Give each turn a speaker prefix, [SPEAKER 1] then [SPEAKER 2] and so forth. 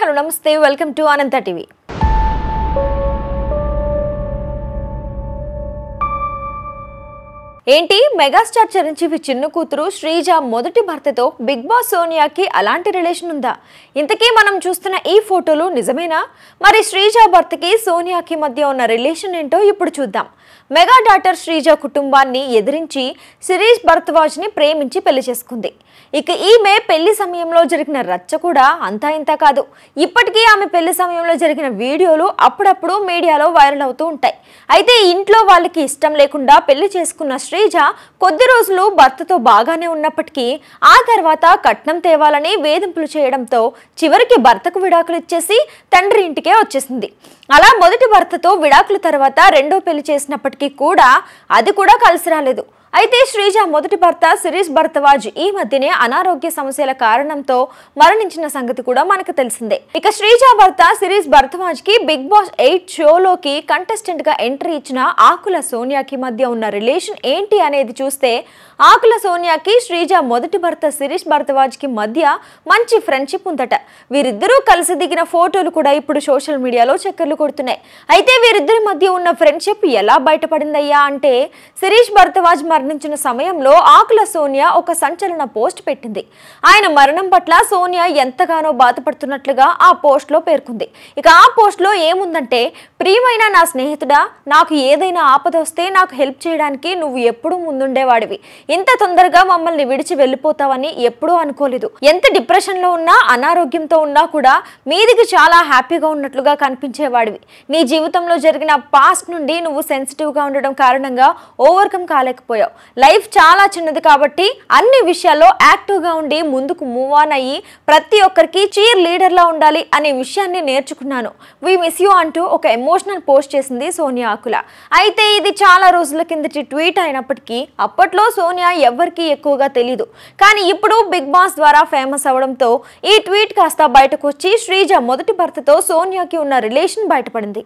[SPEAKER 1] Hello నమస్తే welcome to Anantha TV. ఏంటి megastar Chiranjeevi చిన్న కూతురు శ్రీజ మొదటి భర్తతో బిగ్ బాస్ సోనియాకి అలాంటి రిలేషన్ ఉందా? ఇంతకీ మనం చూస్తున్న ఈ ఫోటోలు నిజమేనా? మరి శ్రీజ భర్తకి సోనియాకి మధ్య ఉన్న రిలేషన్ ఏంటో ఇప్పుడు చూద్దాం. మెగా డాటర్ శ్రీజ కుటుంబాన్ని ఎదిరించి శిరీష్ భరద్వాజ్ని ప్రేమించి పెళ్లి చేసుకుంది. ఇక ఈమె పెళ్లి సమయంలో జరిగిన రచ్చ కూడా అంతా ఇంత కాదు. ఇప్పటికీ ఆమె పెళ్లి సమయంలో జరిగిన వీడియోలు అప్పుడప్పుడు మీడియాలో వైరల్ అవుతూ ఉంటాయి. అయితే ఇంట్లో వాళ్ళకి ఇష్టం లేకుండా పెళ్లి చేసుకున్న శ్రీజ కొద్ది రోజులు భర్తతో బాగానే ఉన్నప్పటికీ ఆ తర్వాత కట్నం తేవాలని వేధింపులు చేయడంతో చివరికి భర్తకు విడాకులు ఇచ్చేసి తండ్రి ఇంటికే వచ్చేసింది. అలా మొదటి భర్తతో విడాకుల తర్వాత రెండో పెళ్లి చేసినప్పటికీ కూడా అది కూడా కలిసి రాలేదు. అయితే శ్రీజ మొదటి భర్త శిరీష్ భరద్వాజ్ ఈ మధ్యనే అనారోగ్య సమస్యల కారణంతో మరణించిన సంగతి కూడా మనకు తెలిసిందే. ఇక శ్రీజ భర్త శిరీష్ భరద్వాజ్ కి బిగ్ బాస్ 8 షోలోకి కంటెస్టెంట్ గా ఎంట్రీ ఇచ్చిన ఆకుల సోనియాకి మధ్య ఉన్న రిలేషన్ ఏంటి అనేది చూస్తే ఆకుల సోనియాకి శ్రీజ మొదటి భర్త శిరీష్ భరద్వాజ్ కి మధ్య మంచి ఫ్రెండ్షిప్ ఉందట. వీరిద్దరూ కలిసి దిగిన ఫోటోలు కూడా ఇప్పుడు సోషల్ మీడియాలో చక్కర్లు కొడుతున్నాయి. అయితే వీరిద్దరి మధ్య ఉన్న ఫ్రెండ్షిప్ ఎలా బయటపడిందయ్యా అంటే శిరీష్ భరద్వాజ్ మరణించిన సమయంలో ఆకుల సోనియా ఒక సంచలన పోస్ట్ పెట్టింది. ఆయన మరణం పట్ల సోనియా ఎంతగానో బాధపడుతున్నట్లుగా ఆ పోస్ట్ లో పేర్కొంది. ఇక ఆ పోస్ట్ లో ఏముందంటే, ప్రియమైన నా స్నేహితుడా, నాకు ఏదైనా ఆపద వస్తే నాకు హెల్ప్ చేయడానికి నువ్వు ఎప్పుడూ ముందుండేవాడివి. ఇంత తొందరగా మమ్మల్ని విడిచి వెళ్ళిపోతావని ఎప్పుడూ అనుకోలేదు. ఎంత డిప్రెషన్ లో ఉన్నా అనారోగ్యంతో ఉన్నా కూడా మీదికి చాలా హ్యాపీగా ఉన్నట్లుగా కనిపించేవాడివి. నీ జీవితంలో జరిగిన పాస్ట్ నుండి నువ్వు సెన్సిటివ్ గా ఉండడం కారణంగా ఓవర్కమ్ కాలేకపోయావు. లైఫ్ చాలా చిన్నది కాబట్టి అన్ని విషయాల్లో యాక్టివ్ గా ఉండి ముందుకు మూవ్ ఆన్ అయ్యి ప్రతి ఒక్కరికి చీర్ లీడర్ లా ఉండాలి అనే విషయాన్ని నేర్చుకున్నాను. వి మిస్ యూ అంటూ ఒక ఎమోషనల్ పోస్ట్ చేసింది సోనియా ఆకుల. అయితే ఇది చాలా రోజుల కిందటి ట్వీట్ అయినప్పటికీ అప్పట్లో సోనియా ఎవ్వరికీ ఎక్కువగా తెలీదు. కానీ ఇప్పుడు బిగ్ బాస్ ద్వారా ఫేమస్ అవడంతో ఈ ట్వీట్ కాస్త బయటకు వచ్చి శ్రీజ మొదటి భర్తతో సోనియాకి ఉన్న రిలేషన్ బయటపడింది.